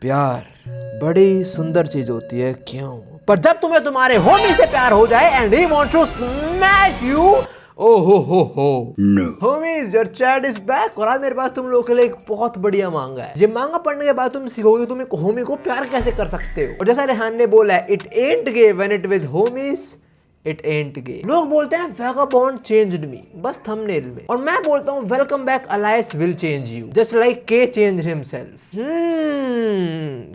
प्यार बड़ी सुंदर चीज होती है, क्यों? पर जब तुम्हें तुम्हारे होमी से प्यार हो जाए and he wants to smash you, ओहो हो homies your chat is back. और आज मेरे पास तुम लोगों के लिए एक बहुत बढ़िया मांगा है। ये मांगा पढ़ने के बाद तुम सीखोगे तुम एक होमी को प्यार कैसे कर सकते हो। और जैसा रेहान ने बोला है, it ain't gay when it with homies, it ain't gay. लोग बोलते हैं वैगाबॉन्ड चेंज्ड मी, बस थंबनेल में। और मैं बोलता हूँ welcome back, Alice will change you just like K changed himself.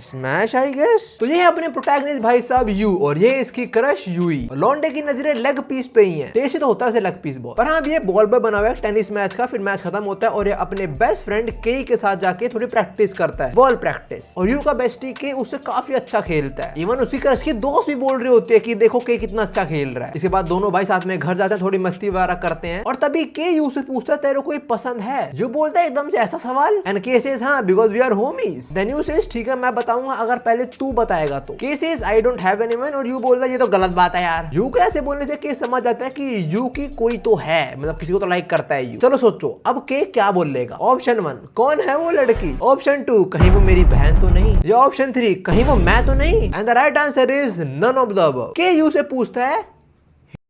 Smash I guess. तो ये है अपने प्रोटैगनिस्ट भाई साहब यू, और ये इसकी क्रश यूई। लॉन्डे की नजरें लेग पीस पे ही हैं। टेस्टी तो होता है लेग पीस बॉल, पर हाँ ये बॉल बॉय बना हुआ है टेनिस मैच का। फिर मैच खत्म होता है और ये अपने बेस्ट फ्रेंड के के साथ जाके थोड़ी प्रैक्टिस करता है, बॉल प्रैक्टिस। और यू का बेस्टी के उससे काफी अच्छा खेलता है। इवन उसकी क्रश की दोस्त भी बोल रही होती है कि देखो के कितना अच्छा खेल रहा है। इसके बाद दोनों भाई साथ में घर जाते हैं, थोड़ी मस्ती वगैरह करते हैं। और तभी के यू से पूछता है तेरे कोई पसंद है? यू बोलता है एकदम से ऐसा सवाल, एंड के सेज हाँ because we are homies. Then Yu says ठीक है मैं बताऊंगा अगर पहले तू बताएगा तो। के says I don't have anyone, और यू बोलता है ये तो गलत बात है यार। यू को ऐसे बोलने से के समझ जाता है कि यू की कोई तो है, मतलब किसी को तो लाइक करता है यू। चलो सोचो अब के क्या बोलेगा। ऑप्शन 1 कौन है वो लड़की, ऑप्शन 2 कहीं वो मेरी बहन तो नहीं, या ऑप्शन 3 कहीं वो मैं तो नहीं। And the right answer is none of the above. Kei Yu से पूछता है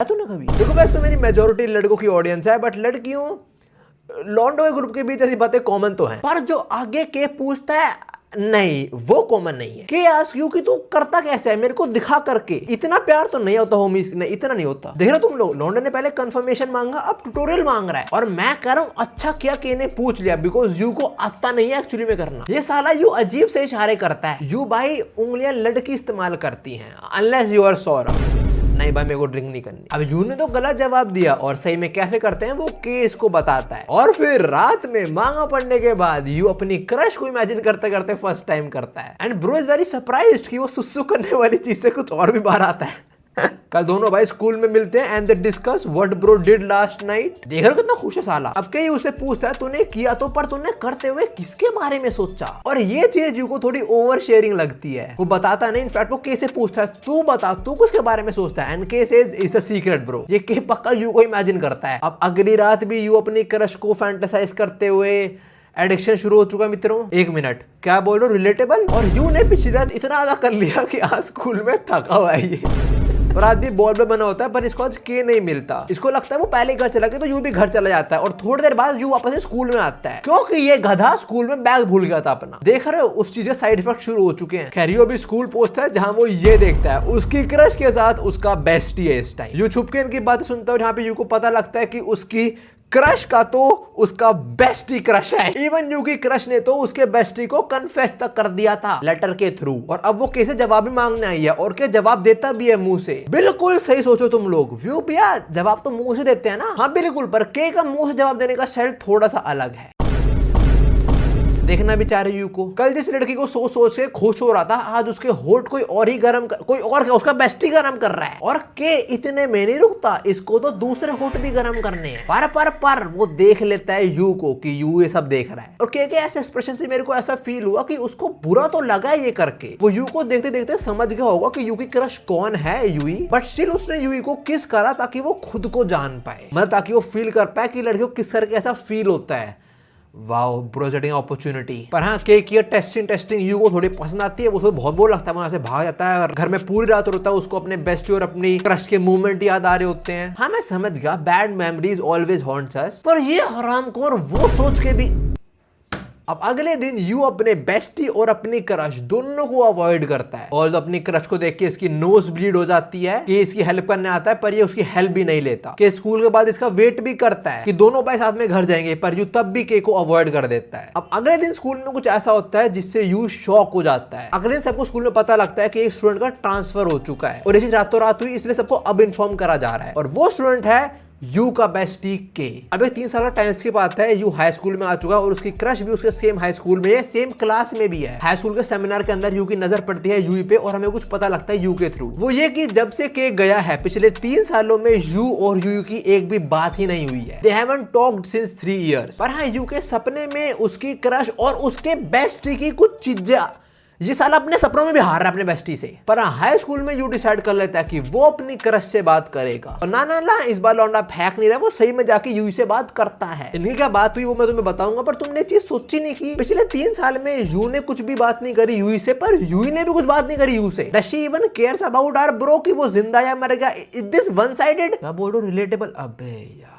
तो ना कभी। देखो वैसे तो मेरी मेजोरिटी लड़कों की ऑडियंस है, बट लड़कियों लॉन्डो के ग्रुप के बीच ऐसी बातें कॉमन तो है। पर जो आगे के पूछता है नहीं वो कॉमन नहीं है। के आस्क यू कि तू करता कैसे है, मेरे को दिखा करके। इतना प्यार तो नहीं होता होमीज, नहीं इतना नहीं होता। देख रहे हो तुम लोग, लॉन्डो ने पहले कंफर्मेशन मांगा, अब ट्यूटोरियल मांग रहा है। और मैं कह रहा हूँ अच्छा किया के ने पूछ लिया, बिकॉज यू को आता नहीं है एक्चुअली में करना। ये साला यू अजीब से इशारे करता है। यू भाई उंगलियां लड़की इस्तेमाल करती हैं, अनलेस यू आर सौरभ। नहीं भाई मेरे को ड्रिंक नहीं करनी। अब यू ने तो गलत जवाब दिया, और सही में कैसे करते हैं वो केस को बताता है। और फिर रात में मांगा पढ़ने के बाद यू अपनी क्रश को इमेजिन करते करते फर्स्ट टाइम करता है। And bro is very surprised कि वो सुसु करने वाली चीज से कुछ और भी बाहर आता है। कल दोनों भाई स्कूल में मिलते हैं and they discuss what bro did last night. देख रहे हो कितना खुश है साला। अब कहीं उससे पूछता है तूने किया तो, पर तूने करते हुए किसके बारे में सोचा। और ये चीज यू को थोड़ी ओवर शेयरिंग लगती है। वो बताता नहीं, इनफैक्ट वो के से पूछता है तू बता तू किसके बारे में सोचता है। And Kei says it's a secret bro. ये के पक्का यू को इमेजिन करता है। अब अगली रात भी यू अपनी क्रश को फैंटेसाइज करते हुए, एडिक्शन शुरू हो चुका मित्रों। 1 मिनट क्या बोल रहे हो, रिलेटेबल। और यू ने पिछली रात इतना ज्यादा कर लिया कि आज स्कूल में थका हुआ है ये। और आज भी बॉल में बना होता है, पर इसको आज के नहीं मिलता। इसको लगता है वो पहले घर चला गया, तो यू भी घर चला जाता है। और थोड़ी देर बाद यू वापस स्कूल में आता है, क्योंकि ये गधा स्कूल में बैग भूल गया था अपना। देख रहे हो उस चीज के साइड इफेक्ट शुरू हो चुके हैं। खैर यू भी स्कूल पहुंचता है, जहां वो ये देखता है उसकी क्रश के साथ उसका बेस्टी है इस टाइम। यू छुप के इनकी बातें सुनता है, जहां पे यू को पता लगता है कि उसकी क्रश का तो उसका बेस्टी क्रश है। इवन यू की क्रश ने तो उसके बेस्टी को कन्फेस तक कर दिया था लेटर के थ्रू। और अब वो कैसे जवाब भी मांगने आई है, और के जवाब देता भी है मुंह से। बिल्कुल सही सोचो तुम लोग। व्यू भैया जवाब तो मुंह से देते हैं ना। हाँ बिल्कुल, पर के का मुंह से जवाब देने का स्टाइल थोड़ा सा अलग है। देखना बेचारे यू को। कल जिस लड़की को सोच सोच के खुश हो रहा था, आज उसके होठ कोई और ही गरम कोई और क्या उसका बेस्टी गरम कर रहा है। और के इतने में नहीं रुकता, इसको तो दूसरे होठ भी गरम करने हैं। पर वो देख लेता है यू को कि यू ये सब देख रहा है। और के ऐसे एक्सप्रेशन से मेरे को ऐसा फील हुआ कि उसको बुरा तो लगा है ये करके। वो यू को देखते देखते समझ गया होगा कि यू की क्रश कौन है, यूई। बट स्टिल उसने यूई को किस करा ताकि वो खुद को जान पाए, मतलब ताकि वो फील कर पाए कि लड़की को किस करके ऐसा फील होता है। Wow bro jetting opportunity. पर हाँ के की टेस्टिंग यू को थोड़ी पसंद आती है। वो उसको बहुत बोर लगता है, वहां से भाग जाता है और घर में पूरी रात रोता है। उसको अपने बेस्टी और अपनी क्रश के मूवमेंट याद आ रहे होते हैं। हाँ मैं समझ गया, बैड मेमोरीज ऑलवेज हॉन्ट्स अस, पर ये हरामखोर वो सोच के भी। अब अगले दिन यू अपने बेस्टी और अपनी क्रश दोनों को अवॉइड करता है। और अपनी क्रश को देख के इसकी नोज ब्लीड हो जाती है कि इसकी हेल्प करने आता है, पर ये उसकी हेल्प भी नहीं लेता। कि स्कूल के बाद इसका वेट भी करता है कि दोनों भाई साथ में घर जाएंगे, पर यू तब भी के को अवॉइड कर देता है। अब अगले दिन स्कूल में कुछ ऐसा होता है जिससे यू शॉक हो जाता है। अगले दिन सबको स्कूल में पता लगता है कि एक स्टूडेंट का ट्रांसफर हो चुका है, और ये चीज रातों रात हुई, इसलिए सबको अब इन्फॉर्म करा जा रहा है। और वो स्टूडेंट है यू का बेस्टी के। अब 3 साल का टाइम स्किप आता है। यू हाई स्कूल में आ चुका है और उसकी क्रश भी उसके सेम हाई स्कूल में है, सेम क्लास में भी है। हाई स्कूल के सेमिनार के अंदर यू की नजर पड़ती है यू पे, और हमें कुछ पता लगता है यू के थ्रू। वो ये कि जब से के गया है पिछले 3 सालों में यू और यू की एक भी बात ही नहीं हुई है। They haven't talked since 3 years। पर हाँ यू के सपने में उसकी क्रश और उसके बेस्टी की कुछ चीजें ये साला अपने सपनों में भी हार रहा है अपने बेस्टी से। पर हाई स्कूल में यू डिसाइड कर लेता है कि वो अपनी क्रश से बात करेगा। और ना इस बार लौंडा फेंक नहीं रहा, वो सही में जाके यू से बात करता है। इनकी क्या बात हुई वो मैं तुम्हें बताऊंगा, पर तुमने चीज सोची नहीं की पिछले 3 साल में यू ने कुछ भी बात नहीं करी यू से, पर यू ने भी कुछ बात नहीं करी यू से। Does she even cares about our bro कि वो जिंदा या मर गया? Is this one sided? मैं बोल रहा हूं रिलेटेबल। अबे यार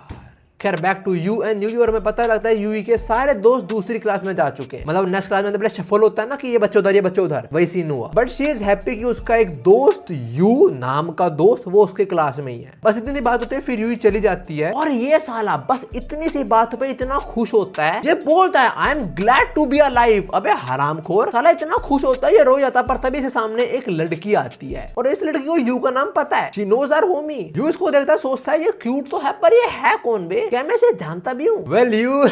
खैर back to you and you, और हमें पता लगता है यूई के सारे दोस्त दूसरी क्लास में जा चुके हैं। मतलब नेक्स्ट क्लास में तो बड़ा शफल होता है ना कि ये बच्चे उधर ये बच्चे उधर, वही सीन हुआ। बट शी इज हैप्पी कि उसका एक दोस्त यू नाम का दोस्त वो उसके क्लास में ही है। बस इतनी सी बात होती है, फिर यू चली जाती है और ये साला बस इतनी सी बात पे इतना खुश होता है, ये बोलता है I am glad to be alive. अबे हरामखोर साला इतना खुश होता है ये रो जाता। पर तभी से सामने एक लड़की आती है और इस लड़की को यू का नाम पता है। She knows our homie. Yu इसको देखता है, सोचता है ये क्यूट तो है पर ये है कौन बे, क्या मैं इसे जानता भी हूँ? वेल यू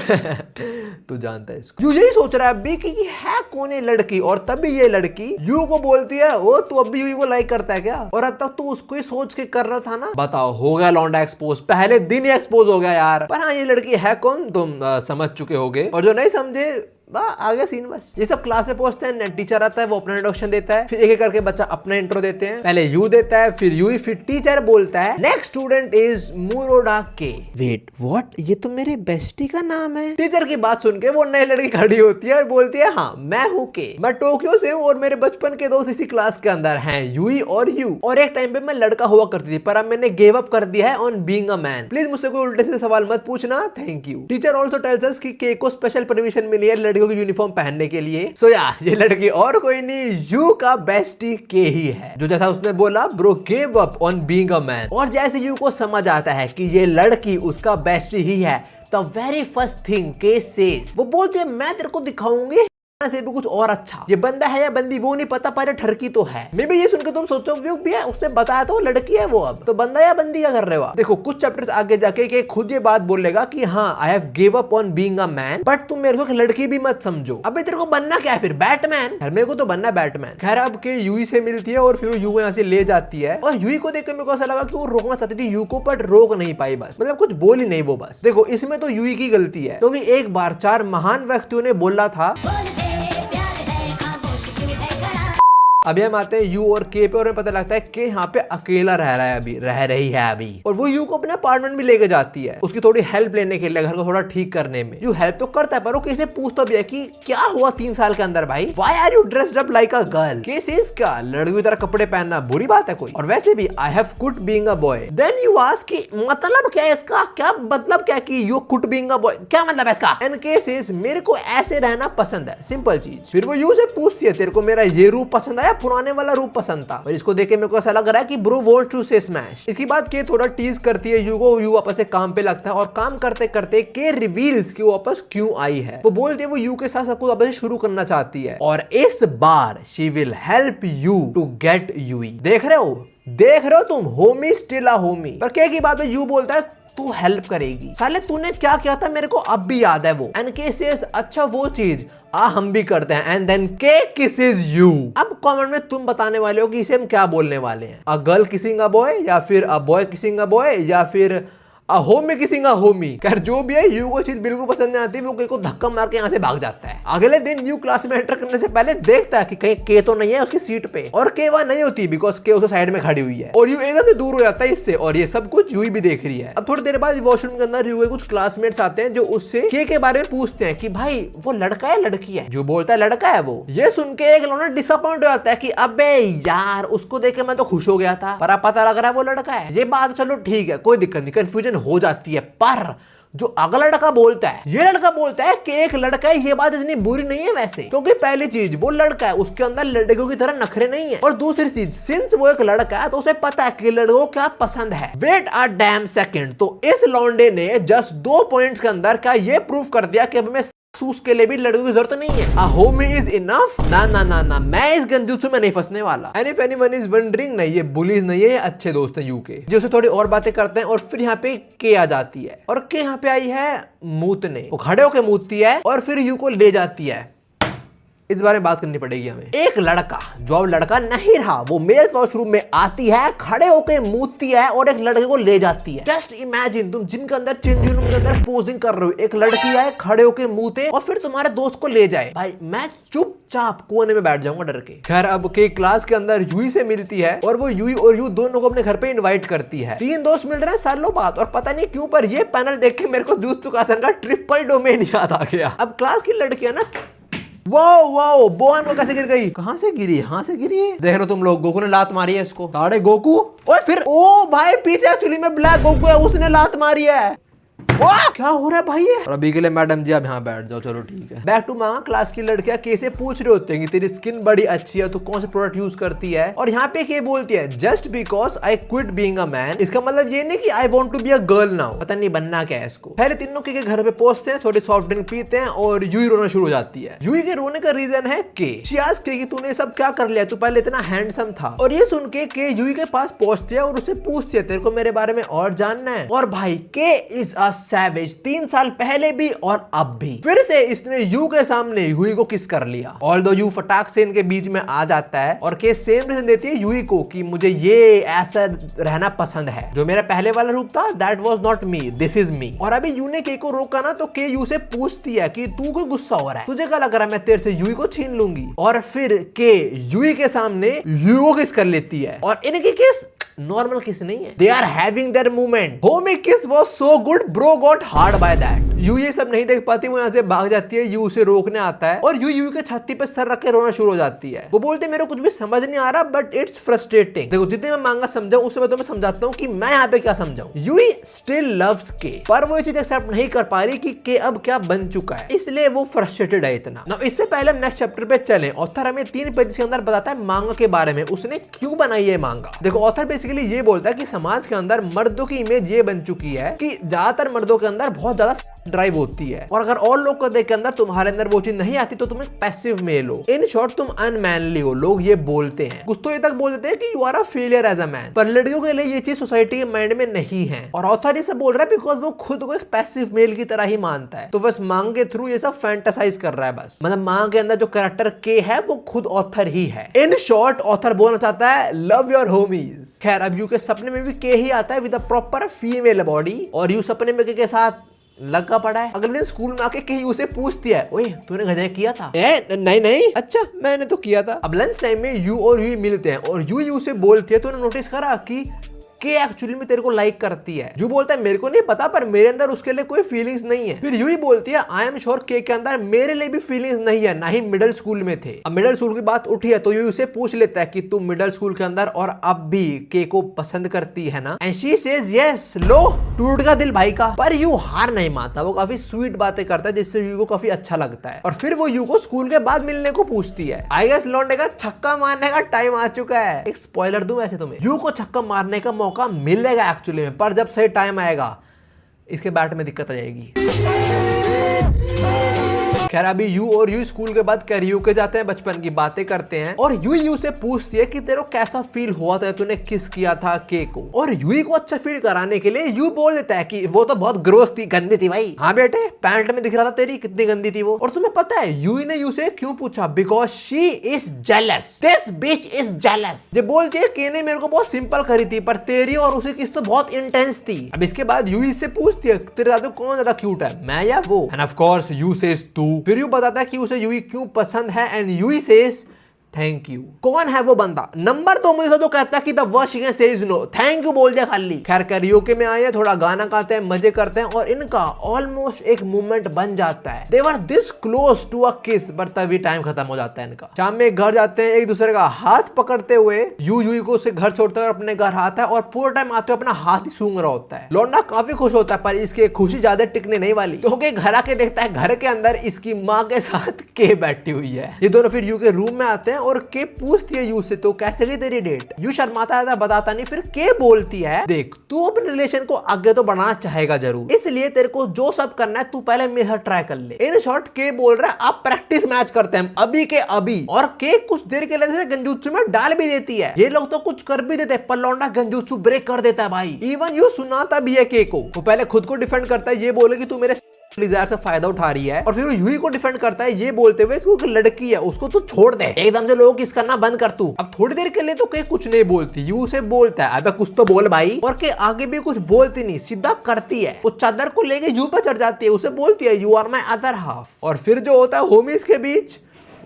तू जानता है इसको। यू यही सोच रहा है अभी कि है कौन ये लड़की, और तभी ये लड़की यू को बोलती है ओ तू अभी यू को लाइक करता है क्या? और अब तक तू उसको ही सोच के कर रहा था ना। बताओ हो गया लौंडा एक्सपोज, पहले दिन ही एक्सपोज हो गया यार। पर हाँ ये लड़की है कौन तुम समझ चुके होगे, और जो नहीं समझे आगे सीन बस। ये सब क्लास में पहुंचते हैं, टीचर आता है, वो अपना इंट्रोडक्शन देता है, फिर एक एक करके बच्चा अपना इंट्रो देते हैं। पहले यू देता है, फिर यू, फिर टीचर बोलता है नेक्स्ट स्टूडेंट इज मुरोडा के। वेट व्हाट, ये तो मेरे बेस्टी का नाम है। टीचर की बात सुन के वो नई लड़की खड़ी होती है और बोलती है हाँ मैं हूँ के, मैं टोक्यो से हूँ और मेरे बचपन के दोस्त इसी क्लास के अंदर हैं यूई और यू, और एक टाइम पे मैं लड़का हुआ करती थी पर अब मैंने गिव अप कर दिया है on being a man. Please मुझसे कोई उल्टे से सवाल मत पूछना, thank you. Teacher also tells us कि के को स्पेशल परमिशन मिली है लड़कियों की यूनिफॉर्म पहनने के लिए। सो या ये लड़की और कोई नहीं यू का बेस्टी के ही है, जो जैसा उसने बोला bro give up on being a man. और जैसे यू को समझ आता है कि ये लड़की उसका बेस्टी ही है, द वेरी फर्स्ट थिंग के सेज, वो बोलते हैं मैं तेरे को दिखाऊंगी से भी कुछ और अच्छा। ये बंदा है या बंदी वो नहीं पता, पर ठरकी तो है। मे भी ये सुनकर तुम सोचो व्यू भी है, उसने बताया तो लड़की है वो, अब तो बंदा या बंदी क्या कर रहे हो? देखो कुछ चैप्टर्स आगे जाके के खुद ये बात बोलेगा कि हाँ I have give up on being a man, but तुम मेरे को एक लड़की भी मत समझो। अबे तेरे को बनना क्या है फिर, बैटमैन? मेरे को तो बनना बैटमैन। खैर अब के यूई से मिलती है और फिर यू यहाँ से ले जाती है, और यूई को देखकर मेरे को ऐसा लगा कि वो रोकना चाहती थी यू को, बट रोक नहीं पाई, बस मतलब कुछ बोल ही नहीं वो बस। देखो इसमें तो यूई की गलती है, क्योंकि एक बार 4 महान व्यक्तियों ने बोला था। अभी हम आते हैं यू और के पे, और हमें पता लगता है कि यहाँ पे अकेला रह रहा है, अभी रह रही है अभी, और वो यू को अपने अपार्टमेंट भी लेके जाती है उसकी थोड़ी हेल्प लेने के लिए, घर को थोड़ा ठीक करने में। यू हेल्प तो करता है पर वो किसे पूछता भी है कि क्या हुआ 3 साल के अंदर भाई, why are you dressed up like a girl? Case is क्या लड़की की तरह कपड़े पहनना बुरी बात है कोई? और वैसे भी I have quit being a boy. Then you ask कि मतलब क्या है इसका, क्या मतलब क्या कि you quit being a boy, क्या मतलब है इसका? एंड केस इज मेरे को ऐसे रहना पसंद है, सिंपल चीज। फिर वो यू से पूछती है तेरे को मेरा ये रूप पसंद आया, पुराने वाला रूप पसंद था? और इसको देख के मेरे को ऐसा लग रहा है कि ब्रो वांट्स टू से स्मैश। इसके बाद के थोड़ा टीज करती है यू को, यू वापस से काम पे लगता है, और काम करते करते के रिवील्स कि वो वापस क्यों आई है। वो बोलती है वो यू के साथ सब कुछ वापस शुरू करना चाहती है, और इस बार she will help you to get UE. देख रहे हो तुम, होमी स्टिल अ होमी। पर के की बात में यू बोलता है तू हेल्प करेगी। साले तूने क्या किया था मेरे को अब भी याद है वो। एंड के सेज अच्छा वो चीज हम भी करते हैं। एंड देन के किसेस यू। अब कमेंट में तुम बताने वाले हो कि इसे हम क्या बोलने वाले हैं, a girl kissing a boy, या फिर a boy kissing a boy, या फिर होमी किसिंग अ होमी। खैर जो भी है यू को चीज बिल्कुल पसंद नहीं आती, वो के को धक्का मार के यहाँ से भाग जाता है। अगले दिन यू क्लास में एंटर करने से पहले देखता है कि कहीं के तो नहीं है उसकी सीट पे, और के वहां नहीं होती बिकॉज के उसे साइड में खड़ी हुई है, और यू एकदम से दूर हो जाता है इससे, और ये सब कुछ यू भी देख रही है। अब थोड़ी देर बाद वॉशरूम के अंदर यू के कुछ क्लासमेट्स आते हैं जो उससे के बारे में पूछते हैं कि भाई वो लड़का है लड़की है? जो बोलता है लड़का है वो। ये सुन के एक लौंडा डिसअपॉइंट हो जाता है कि अबे यार उसको देख के मैं तो खुश हो गया था, पर अब पता लग रहा है वो लड़का है। ये बात चलो ठीक है, कोई दिक्कत नहीं, कंफ्यूजन हो जाती है। पर जो अगला लड़का बोलता है, ये लड़का बोलता है कि एक लड़का है, ये बात इतनी बुरी नहीं है वैसे, क्योंकि पहली चीज वो लड़का है, उसके अंदर लड़कियों की तरह नखरे नहीं है, और दूसरी चीज सिंस वो एक लड़का है तो उसे पता है कि लड़कों को क्या पसंद है। वेट अ डैम सेकंड, तो इस लौंडे ने जस्ट 2 पॉइंट्स के अंदर क्या ये प्रूव कर दिया कि अब मैं उसके लिए भी लड़कों की जरूरत नहीं है। A homie is enough? ना, मैं इस गंजूसू में नहीं फंसने वाला। And if anyone is wondering, नहीं ये बुलीज नहीं है, ये अच्छे दोस्त हैं यू के, जो उसे थोड़ी और बातें करते हैं। और फिर यहाँ पे के आ जाती है, और के यहाँ पे आई है मूतने, वो खड़े होके मूतती है और फिर यू को ले जाती है। इस बारे में बात करनी पड़ेगी हमें। एक लड़का जो अब लड़का नहीं रहा, वो मेल वॉशरूम में आती है, खड़े होकर मूतती है और एक लड़के को ले जाती है। जस्ट इमेजिन, तुम जिम के अंदर चेंजिंग रूम के अंदर पोजिंग कर रहे हो, एक लड़की आए, खड़े होकर मूते और फिर तुम्हारे दोस्त को ले जाए। भाई मैं चुपचाप कोने में बैठ जाऊंगा डर के। खैर अब के क्लास के अंदर यूई से मिलती है और वो यूई और यू दोनों को अपने घर पे इनवाइट करती है। 3 दोस्त मिल रहे हैं सालों बाद, और पता नहीं क्यों पर ये पैनल देख के मेरे को जुत्सु काइसेन का ट्रिपल डोमेन याद आ गया। अब क्लास की लड़कियां ना, वो बोन को कैसे गिर गई, कहां से गिरी, यहां से गिरी है। देख रहे तुम लोग, गोकू ने लात मारी है इसको, ताड़े गोकू। और फिर ओ भाई पीछे एक्चुअली में ब्लैक गोकू है, उसने लात मारी है। क्या हो रहा है भाई ये? और अभी के लिए मैडम जी आप यहाँ बैठ जाओ, चलो ठीक है। बैक टू मांगा। क्लास की लड़कियां कैसे पूछ रहे होते हैं कि तेरी स्किन बड़ी अच्छी है, तू कौन से प्रोडक्ट यूज करती है, और यहाँ पे क्या बोलती है, just because I quit being a man. इसका मतलब ये नहीं कि I want to be a girl now, पता नहीं बनना क्या है इसको। पहले तीनों के घर पे पहुंचते हैं, थोड़ी सॉफ्ट ड्रिंक पीते हैं और यूई रोना शुरू हो जाती है। यूई के रोने का रीजन है के शी आस्क्ड कि तूने सब क्या कर लिया, तू पहले इतना हैंडसम था। और ये सुन के यूई के पास पहुंचती है और उससे पूछती है तेरे को मेरे बारे में और जानना है। और भाई के इज अ सैवेज, 3 साल पहले भी और अब भी। फिर से इसने यू के सामने यूई को किस कर लिया। ऑल्दो यू फटाक से इनके बीच में आ जाता है और के सेम रीजन देती है यूई को कि मुझे ये ऐसा रहना पसंद है, जो मेरा पहले वाला रूप था that was not me, this is me. और अभी यू ने के को रोका ना, तो के यू से पूछती है कि तू क्यों गुस्सा हो रहा है, तुझे क्या लग रहा है मैं तेरे से यूई को छीन लूंगी। और फिर के यूई के सामने यू को किस कर लेती है। और इनकी किस नॉर्मल किस नहीं है, they are having their movement. Homie kiss was so good, bro got hard by that. You ये सब नहीं देख पाती, वो यहाँ से भाग जाती है। यू उसे रोकने आता है और यू के छाती पे सर रख के रोना शुरू हो जाती है। वो बोलते मेरे कुछ भी समझ नहीं आ रहा, बट इट्स फ्रस्ट्रेटिंग। देखो जितने मैं मांगा समझाऊं, उससे मैं तुम्हें समझाता हूँ कि मैं यहाँ पे क्या समझाऊं। यू स्टिल लव्स के, पर वो ये चीज एक्सेप्ट नहीं कर पा रही कि के अब क्या बन चुका है, इसलिए वो फ्रस्ट्रेटेड है इतना। ना इससे पहले हम नेक्स्ट चैप्टर पे चले। ऑथर हमें 3 पेज के अंदर बताता है मांगा के बारे में, उसने क्यों बनाई है मांगा। देखो ऑथर बेसिकली ये बोलता है कि समाज के अंदर मर्दों की इमेज ये बन चुकी है कि ज्यादातर मर्दों के अंदर बहुत ज्यादा ड्राइव होती है, और अगर और लोग को देख के अंदर तुम्हारे अंदर वो चीज नहीं आती तो तुम एक पैसिव मेल हो। इन शॉर्ट तुम अनमैनली हो, लोग ये बोलते हैं। कुछ तो ये तक बोल देते हैं कि you are a failure as a man, पर लड़कियों के लिए ये चीज सोसाइटी के माइंड में नहीं है। और ऑथर ये सब बोल रहा है बिकॉज वो खुद को एक पैसिव मेल की तरह ही मानता है, तो बस मांग के थ्रू ये सब फैंटासाइज कर रहा है बस। मतलब मांग के अंदर जो कैरेक्टर के है वो खुद ऑथर ही है। इन शॉर्ट ऑथर बोलना चाहता है लव योर होमीज। खैर अब यू के सपने में भी के ही आता है with a proper female body, और यू सपने में के साथ लगा पड़ा है। अगले दिन स्कूल में आके कहीं उसे पूछती है, ओए तूने गजब किया था? नहीं, अच्छा मैंने तो किया था। अब लंच टाइम में यू और यू मिलते हैं और यू से बोलती है तूने नोटिस करा कि के एक्चुअली में तेरे को लाइक करती है। जो बोलता है मेरे को नहीं पता, पर मेरे अंदर उसके लिए कोई फीलिंग्स नहीं है। फिर यू ही बोलती है आई एम श्योर के अंदर मेरे लिए भी फीलिंग्स नहीं है, ना ही मिडिल स्कूल में थे। अब मिडिल स्कूल की बात उठी है तो यू उसे पूछ लेता है कि तू मिडिल स्कूल के अंदर और अब भी के को पसंद करती है ना। And she says yes. लो टूट गया दिल भाई का, पर यू हार नहीं मानता, वो काफी स्वीट बातें करता है जिससे यू को काफी अच्छा लगता है। और फिर वो यू को स्कूल के बाद मिलने को पूछती है। आई गेस लौंडे का छक्का मारने का टाइम आ चुका है। एक स्पॉइलर दूं वैसे तुम्हें, यू को छक्का मारने का मौका मिलेगा एक्चुअली में, पर जब सही टाइम आएगा इसके बैट में दिक्कत आ जाएगी। खैर अभी यू और यू स्कूल के बाद कैरियोके जाते हैं, बचपन की बातें करते हैं और यू से पूछती है कि तेरे को कैसा फील हुआ था तूने किस किया था के को। और यू को अच्छा फील कराने के लिए यू बोल देता है कि वो तो बहुत ग्रोस थी, गंदी थी भाई। हाँ बेटे पैंट में दिख रहा था तेरी कितनी गंदी थी वो। और तुम्हें पता है यू ने यू से क्यों पूछा? Because she is jealous, this beach is jealous. जो बोलती है के ने मेरे को बहुत सिंपल करी थी, पर तेरी और उसे किस तो बहुत इंटेंस थी। अब इसके बाद यू से पूछती है तेरे साथ कौन ज्यादा क्यूट है, मैं या वो? End of course you says तू। फिर यू बताता है कि उसे यूई क्यों पसंद है and Yui says thank you. कौन है वो बंदा? नंबर 2 मुझे तो कहता है कि the worst he can say is no, thank you बोल दिया खाली। खैर कैरियोके में आए हैं, थोड़ा गाना गाते हैं, मजे करते हैं और इनका ऑलमोस्ट एक मूवमेंट बन जाता है। They were this close to a kiss, पर तभी टाइम खत्म हो जाता है इनका। शाम में घर जाते हैं, एक दूसरे का हाथ पकड़ते हुए यू को उसे घर छोड़ते हुए अपने घर आता है और पूरा टाइम आते हुए अपना हाथ ही सूंघ रहा होता है। लौंडा काफी खुश होता है, पर इसकी खुशी ज्यादा टिकने नहीं वाली, क्योंकि घर आके देखता है घर के अंदर इसकी माँ के साथ के बैठी हुई है। ये दोनों फिर यू के रूम में आते हैं और के पूछती है यू से तो कैसे गई तेरी डेट? यू शर्माता है, बताता नहीं। फिर के बोलती है देख तू अपने रिलेशन को आगे तो बढ़ाना चाहेगा जरूर, इसलिए तेरे को जो सब करना है तू पहले मेरे साथ ट्राई कर ले। इन शॉर्ट के बोल रहा है आप प्रैक्टिस मैच करते हैं अभी के अभी, और के कुछ देर के लिए गंजूत्सु में डाल भी देती है। ये लोग तो कुछ कर भी देते हैं, पर लौंडा गंजूत्सु ब्रेक कर देता है भाई। इवन यू सुनाता भी है के को। वो पहले खुद को डिफेंड करता है, ये बोले कि तू मेरे डिजायर से फायदा उठा रही है और फिर वो यूई को डिफेंड करता है ये बोलते हुए कि वो लड़की है उसको तू छोड़ दे, एकदम से लोगों किस करना बंद कर तू। अब थोड़ी देर के लिए तो कहीं कुछ नहीं बोलती, यू से बोलता है अबे कुछ तो बोल भाई, और के आगे भी कुछ बोलती नहीं, सीधा करती है। वो चादर को लेके यू पर चढ़ जाती है, उसे बोलती है you are my other half. और फिर जो होता है होमीज के बीच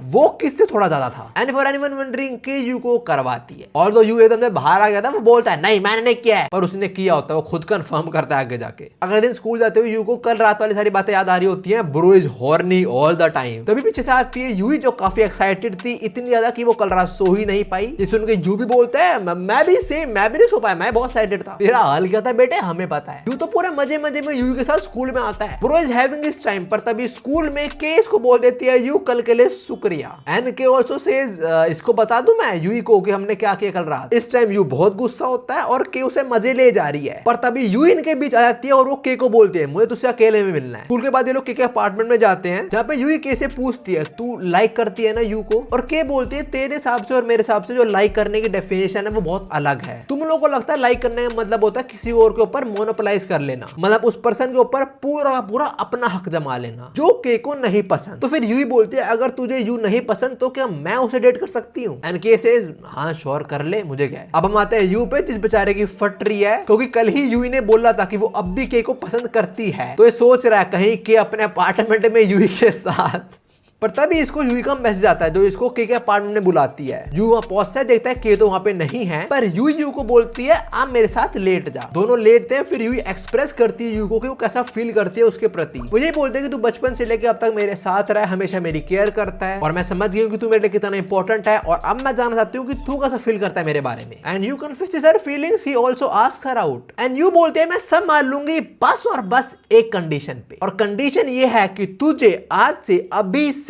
वो किससे थोड़ा ज्यादा था। एंड फॉर एनीवन वंडरिंग के यू को करवाती है, और जो यू एकदम से बाहर आ गया था वो बोलता है नहीं मैंने नहीं किया है, पर उसने किया होता है, वो खुद कंफर्म करता है आगे जाके। अगले दिन स्कूल जाते हुए यू को कल रात वाली सारी बातें याद आ रही होती हैं, bro is horny all the time. तभी पीछे से आती है यूई जो काफी एक्साइटेड थी, इतनी ज्यादा कि वो कल रात सो ही नहीं पाई। जिस सुन के यू भी बोलता है मैं भी सेम, मैं भी नहीं सो पाया, मैं बहुत एक्साइटेड था। तेरा हाल क्या था बेटे हमें पता है। यू तो पूरे मजे मजे में यू के साथ स्कूल में आता है, bro is having his time, पर तभी स्कूल में केस को बोल देती है यू कल के लिए शुक्रिया। एंड के ऑल्सो सेज इसको बता दूं मैं यूई को कि हमने क्या किया कल रात। इस टाइम यू बहुत गुस्सा होता है और के उसे मजे ले जा रही है, पर तभी यू इनके बीच आ जाती है और वो के को बोलती है मुझे तुझसे अकेले में मिलना है। स्कूल के बाद ये लोग के अपार्टमेंट में जाते हैं जहाँ पे यूई के से पूछती है तू लाइक करती है ना यू को, और के बोलती है तेरे हिसाब से और मेरे हिसाब से जो लाइक करने की डेफिनेशन है वो बहुत अलग है। तुम लोगों को लगता है लाइक करने का मतलब होता है किसी और के ऊपर मोनोपोलाइज कर लेना, मतलब उस पर्सन के ऊपर पूरा पूरा अपना हक जमा लेना, जो के को नहीं पसंद। तो फिर यूई बोलती है अगर तुझे यू नहीं पसंद तो क्या मैं उसे डेट कर सकती हूँ। एंड के सेज हाँ श्योर कर ले, मुझे क्या है। अब हम आते हैं यू पे जिस बेचारे की फट रही है, क्योंकि कल ही यूई ने बोला था कि वो अब भी के को पसंद करती है, तो ये सोच रहा है कहीं के अपने अपार्टमेंट में यूई के साथ। पर तभी इसको यूई का मैसेज आता है जो इसको के अपार्टमेंट में बुलाती है। यू वहां पहुंचता है, देखता है के तो वहां पे नहीं है, पर यू को बोलती है आप मेरे साथ लेट जा। दोनों लेटते हैं, फिर यूई एक्सप्रेस करती है यू को कि वो कैसा फील करती है उसके प्रति। वो ये बोलते हैं कि तू बचपन से लेकर अब तक मेरे साथ रहा है, हमेशा मेरी केयर करता है, और मैं समझ गई हूँ कि तू मेरे लिए कितना इंपॉर्टेंट है, और अब मैं जानना चाहती हूँ कि तू कैसा फील करता है मेरे बारे में। And you confesses her feelings, he also asks her out. And you बोलते हैं मैं सब मान लूंगी बस और बस एक कंडीशन पे, और कंडीशन ये है कि तुझे आज से अभी से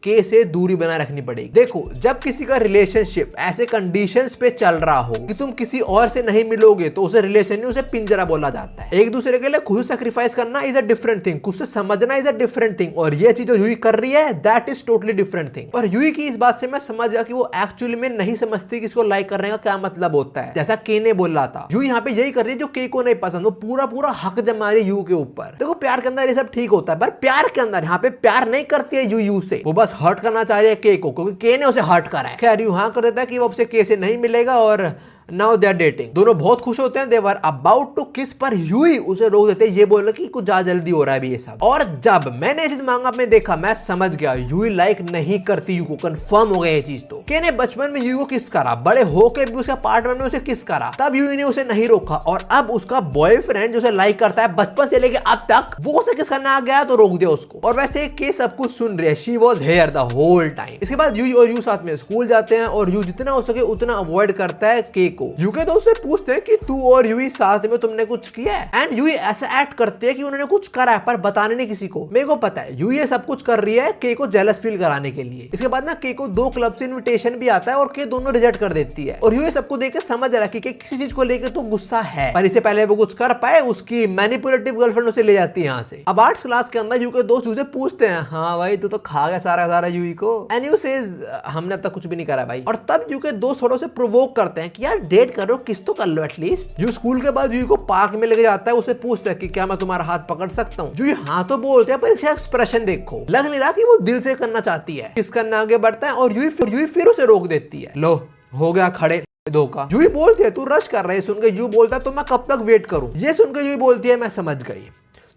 के से दूरी बनाए रखनी पड़ेगी। देखो जब किसी का रिलेशनशिप ऐसे कंडीशंस पे चल रहा हो कि तुम किसी और से नहीं मिलोगे तो उसे रिलेशन नहीं, उसे पिंजरा बोला जाता है। एक दूसरे के लिए खुद सैक्रिफाइस करना इज अ डिफरेंट थिंग, खुद से समझना इज अ डिफरेंट थिंग, और ये चीज जो यूई कर रही है that is totally different thing. और यूई की इस बात से मैं समझ गया कि वो एक्चुअली में नहीं समझती कि इसको लाइक करने का क्या मतलब होता है। जैसा के ने बोला था, यूई यहाँ पे यही कर रही है जो के को नहीं पसंद, वो पूरा पूरा हक जमा रही है यू के ऊपर। देखो प्यार के अंदर ये सब ठीक होता है, पर प्यार के अंदर यहाँ पे प्यार नहीं करती है यू से, वो बस हर्ट करना चाह रही है के को, क्योंकि के ने उसे हर्ट करा है। खैर यू हाँ कर देता है कि वो अब से के से नहीं मिलेगा, और नाउ दे आर डेटिंग। दोनों बहुत खुश होते हैं, दे वर अबाउट टू किस, पर यूई उसे रोक देते हैं, ये बोल रहे कि कुछ ज्यादा जल्दी हो रहा है अभी ये सब। और जब मैंने ये चीज मांगा में देखा, मैं समझ गया यूई लाइक नहीं करती यू को, कंफर्म हो गया ये चीज। तो के ने बचपन में यू को किस करा, बड़े होके भी उसके अपार्टमेंट में उसे किस करा, तब यूई ने उसे नहीं रोका, और अब उसका बॉयफ्रेंड जो उसे लाइक करता है बचपन से लेके अब तक, वो उसे किस करने आ गया तो रोक दिया उसको। और वैसे के सब कुछ सुन रही है, she was here the whole time. इसके बाद यूई और यू साथ में स्कूल जाते हैं, और यू जितना हो सके उतना अवॉइड करता है के को। यू के दोस्त पूछते हैं कि तू और यूई साथ में तुमने कुछ किया है, एंड यूई ऐसा एक्ट करते हैं कि उन्होंने कुछ करा है पर बताने नहीं किसी को। मेरे को पता है यूई ये सब कुछ कर रही है के को जेलस फील कराने के लिए। इसके बाद ना के को 2 क्लब से इनविटेशन भी आता है, और के दोनों रिजेक्ट कर देती है, और यूई सबको देख के समझ रहा है कि किसी चीज को लेकर तो गुस्सा है, पर इससे पहले वो कुछ कर पाए उसकी मैनिपुलेटिव गर्लफ्रेंड उसे ले जाती है यहाँ से। अब आर्ट्स क्लास के अंदर यू के दोस्त यूसे पूछते हैं हाँ भाई तू तो खा गया सारा यूई को, एंड यू सेज हमने अब तक कुछ भी नहीं करा भाई। और तब यू के दोस्त थोड़ा से प्रोवोक करते हैं कि यार डेट करो, किस तो कर लो एटलीस्ट। यू स्कूल के बाद यू को पार्क में लेके जाता है, उसे पूछता है कि क्या मैं तुम्हारा हाथ पकड़ सकता हूँ। यू हाँ तो बोलते हैं, पर इसका एक्सप्रेशन देखो, लग नहीं रहा कि वो दिल से करना चाहती है। किस करना आगे बढ़ता है, और यू फिर उसे रोक देती है। लो हो गया खड़े धोखा। यूई बोलती है तू रश कर रहा है, सुन के यू बोलता है तो मैं कब तक वेट करूं। ये सुनकर यूई बोलती है मैं समझ गई,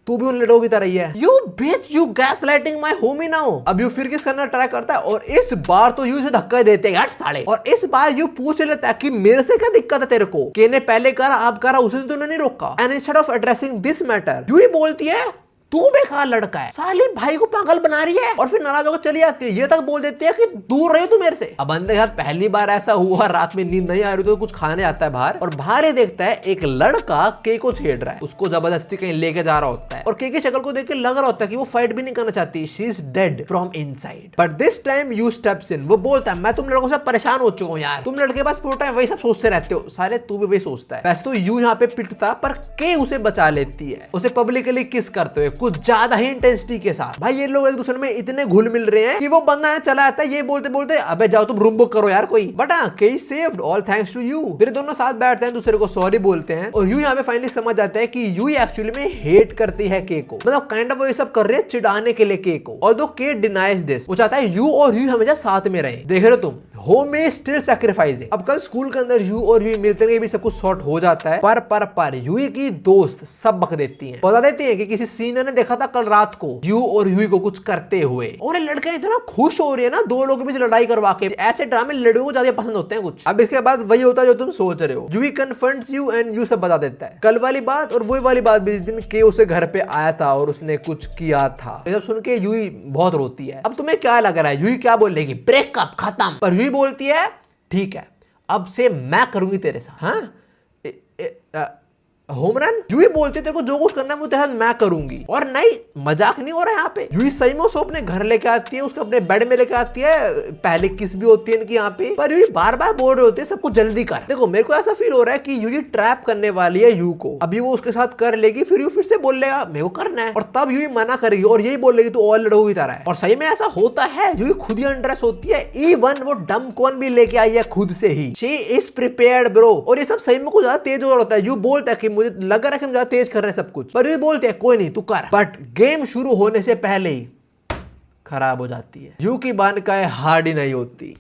तू भी उन लड़कों की तरह ही है। You beach, you gaslighting my Homi now. अब यू फिर किस करना ट्राई करता है, और इस बार तो यू से धक्का देते हैं साले, और इस बार यू पूछ लेता है कि मेरे से क्या दिक्कत है तेरे को। के ने पहले करा अब करा, उसे तो नहीं रोका। And instead of addressing this matter, Yui बोलती है तू बेकार लड़का है, साली भाई को पागल बना रही है, और फिर नाराज होकर चली जाती है। ये तक बोल देती है कि दूर रहे तू मेरे से। अब बंदे के साथ पहली बार ऐसा हुआ, रात में नींद नहीं आ रही तो कुछ खाने जाता है बाहर, और बाहर ये देखता है एक लड़का के को छेड़ रहा है, उसको जबरदस्ती कहीं लेके जा रहा होता है, और के की शक्ल को देख के लग रहा होता है कि वो फाइट भी नहीं करना चाहती, she is dead from inside. But this time you steps in, वो बोलता है मैं तुम लड़कों से परेशान हो चुका हूँ यार, तुम लड़के पास पूरा टाइम वही सब सोचते रहते हो, साले तू भी वही सोचता है। वैसे तो यू यहाँ पे पिटता, पर के उसे बचा लेती है, उसे पब्लिकली किस करते हुए कुछ ज्यादा ही इंटेंसिटी के साथ। भाई ये लोग एक दूसरे में इतने घुल मिल रहे हैं कि वो बंदा चला आता है, ये बोलते बोलते अबे जाओ तुम रूम बुक करो यार कोई, बट हाँ Kei saved all thanks to you. फिर दोनों साथ बैठते हैं, दूसरे को सॉरी बोलते हैं और यू यहाँ पे फाइनली समझ जाता है कि यू एक्चुअली में हेट करती है के को, मतलब काइंड ऑफ वो ये सब कर रहे हैं चिढ़ाने के लिए के को। और दो के डिनाइज दिस, वो चाहता है यू और यू हमेशा साथ में रहे। देख रहे हो तुम, होम में स्टिल सैक्रिफाइसिंग। अब कल स्कूल के अंदर यू और यू मिलते हैं, भी सब कुछ सॉर्ट हो जाता है, पर यू की दोस्त सब बक देती हैं, बता देती हैं कि किसी सीनियर ने देखा था कल रात को यू और यू को कुछ करते हुए। और ये लड़के इतना खुश हो रही है ना दो लोगों के बीच लड़ाई करवा के। ऐसे ड्रामे लड़कों को ज्यादा पसंद होते हैं कुछ। अब इसके बाद वही होता है जो तुम सोच रहे हो, you confronts you and you सब बता देता है कल वाली बात और वही वाली बात भी जिस दिन के उसे घर पे आया था और उसने कुछ किया था। जब सुन के यू बहुत रोती है। अब तुम्हें क्या लग रहा है, यू क्या बोलेगी, ब्रेकअप खत्म, पर यू बोलती है ठीक है अब से मैं करूंगी तेरे साथ, हाँ होम रन। यूही बोलते तेरे को जो कुछ करना है वो तेरे साथ मैं करूंगी। और नहीं मजाक नहीं हो रहा है यहाँ पे, यूही सही में उसको अपने घर लेके आती है, उसको अपने बेड में लेके आती है, पहले किस भी होती है इनकी यहाँ पे, पर यूही बार बार बोल रहे होते हैं सब कुछ जल्दी कर। देखो मेरे को ऐसा फील हो रहा है कि यूही ट्रैप करने वाली है यू को। अभी वो उसके साथ कर लेगी, फिर यू फिर से बोल लेगा मेरे को करना है, और तब यूही मना करेगी और यही बोल लेगी तू और लड़कों की तरह है। और सही में ऐसा होता है, यूही खुद ही अनड्रेस होती है, इवन वो डम कौन भी लेके आई है खुद से ही। She is prepared bro. और ये सब सही में कुछ ज्यादा तेज हो रहा होता है। यू बोलता है कि मुझे लग रहा है कि तेज कर रहे हैं सब कुछ, पर ये बोलते हैं कोई नहीं तू कर, बट गेम शुरू होने से पहले ही खराब हो जाती है। यू की बानकाएं हार्ड ही नहीं होती।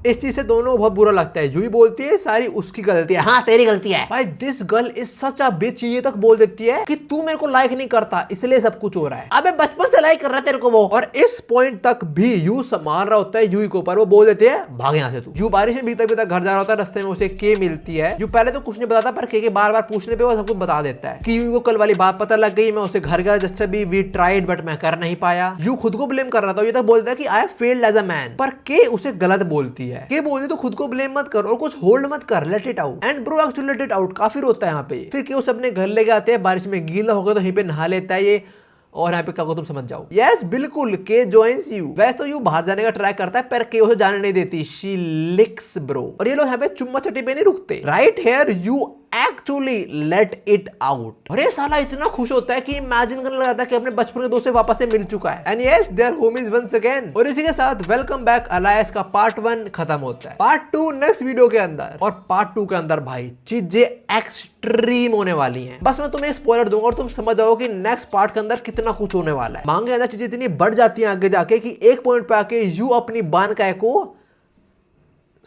इस चीज से दोनों बहुत बुरा लगता है। यूही बोलती है सारी उसकी गलती है, हाँ तेरी गलती है। भाई दिस गर्ल इज सच अ बिच, ये तक बोल देती है कि तू मेरे को लाइक नहीं करता इसलिए सब कुछ हो रहा है। अबे बचपन से लाइक कर रहा है तेरे को वो। और इस पॉइंट तक भी यू संभाल रहा होता है यूही को, पर वो बोल देते हैं भाग यहाँ से तू। यू बारिश में भीगता भीगता घर जा रहा होता है, रास्ते में उसे के मिलती है। यू पहले तो कुछ नहीं बताता, पर के बार बार पूछने पे वो सब कुछ बता देता है कि यू को कल वाली बात पता लग गई, मैं उसे घर गया just be we tried but मैं कर नहीं पाया। यू खुद को ब्लेम कर रहा था, ये तक बोलता है कि I failed as a man, पर के उसे गलत बोलती है। के बोलती तो खुद को ब्लेम मत कर और कुछ होल्ड मत कर, late it out. And bro actually let it out काफी रोता है यहाँ पे। फिर के उसे अपने घर लेके आते हैं, बारिश में गीला होगा तो यहीं पे नहा लेता है ये। और यहाँ पे क्या को तुम समझ जाओ, यस बिल्कुल के जॉइन्स यू। वैसे तो यू बाहर जाने का ट्राई करता है पर के उसे जाने नहीं देती, शी लिक्स ब्रो। और ये लोग यहाँ पे चुम्मा चटी पे नहीं रुकते, right here you actually let it out. और ये साला इतना खुश होता है कि इमेजिन करने लगा था कि अपने बचपन के दोस्त से वापस से मिल चुका है। And yes their home is once again. और इसी के साथ वेलकम बैक अलायंस का पार्ट 1 खत्म होता है। पार्ट 2 नेक्स्ट वीडियो के अंदर, और पार्ट 2 के अंदर भाई चीजें एक्सट्रीम होने वाली हैं। बस मैं तुम्हें स्पॉइलर दूंगा और तुम समझ जाओ कि नेक्स्ट पार्ट के अंदर कितना कुछ होने वाला है। मांगे अंदर चीजें इतनी बढ़ जाती हैं आगे जाके कि एक पॉइंट पे आके यू अपनी बानकाए को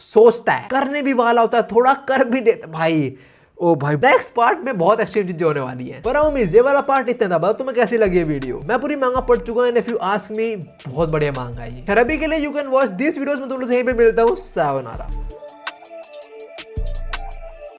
सोचता है, करने भी वाला होता है, थोड़ा कर भी देता भाई। ओ भाई नेक्स्ट पार्ट में बहुत एक्सट्रीम चीजें होने वाली हैं। पर उम्मीद ये वाला पार्ट इतना था। बताओ तुम्हें कैसी लगी वीडियो। मैं पूरी मांगा पढ़ चुका हूं, इफ यू आस्क मी बहुत बढ़िया मांगा है ये। अभी के लिए you can watch this videos में तुम लोग से यहीं पे मिलता हूं। सायोनारा।